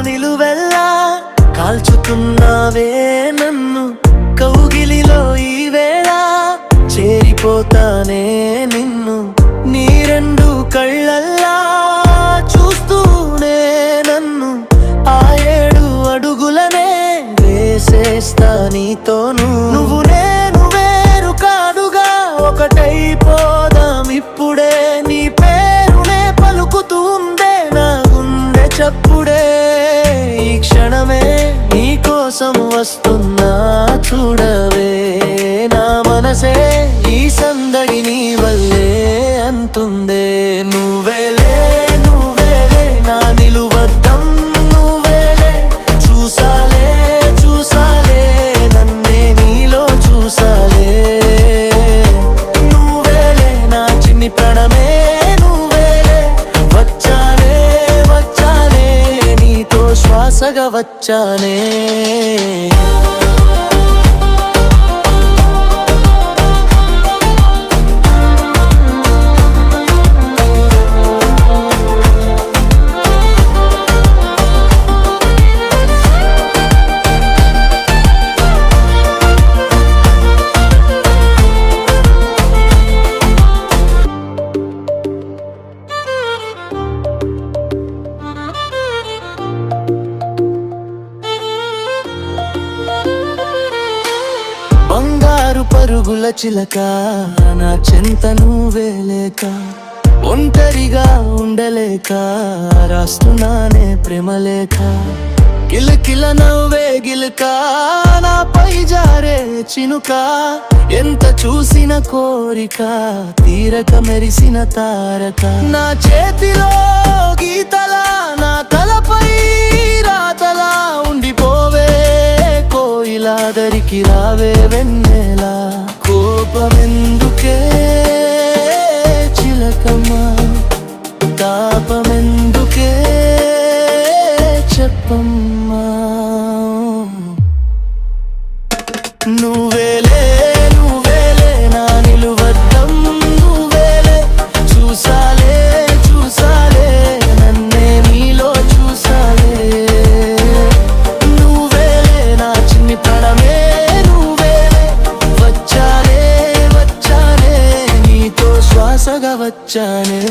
నిలువెల్లా కాల్చుతున్నావే నన్ను కౌగిలిలో ఈ వేళ చేరిపోతానే నిన్ను నీ రెండు కళ్ళల్లా చూస్తూనే నన్ను ఆ 7 అడుగులనే వేసేస్తా నీతోను నువ్వు నేను వేరు కాదుగా ఒకటైపోదాం ఇప్పుడే నీ పేరునే పలుకుతూ ఉందే నా గుండె చప్పుడే ఈ క్షణమే నీ కోసం వస్తున్నా చూడవే నా మనసే ఈ సందడి నీ వల్లే అంటుందే నువ్వేలే నువ్వేలే నా నిలువద్దం నువ్వేలే చూసాలే చూసాలే నన్నే నీలో చూసాలే నువ్వేలే నా చిన్ని ప్రాణమే నువ్వేలే వచ్చానే వచ్చానే నీతో శ్వాసగా వచ్చానే బంగారు పరుగుల చిలక నా చెంత నువ్వే లేక ఒంటరిగా ఉండలేక రాస్తున్నానే ప్రేమలేఖ కిలకిల నవ్వే గిలక నాపై జారే చినుక ఎంత చూసిన కోరిక తీరక మెరిసిన తారక నా చేతిలో గీతలా నా తలపై రాతలా ఉండిపోవే కోయిలా దరికి రావే వెన్నెలా కోపమెందుకే చిలకమ్మా తాపమెందుకే చెప్పమ్మా నువ్వేలే నువ్వేలే నా నిలువద్దం నువ్వేలే చూసాలే చూసాలే నన్నే నీలో చూసాలే నువ్వేలే నా చిన్ని ప్రాణమే నువ్వేలే వచ్చానే వచ్చానే నీతో శ్వాసగా వచ్చానే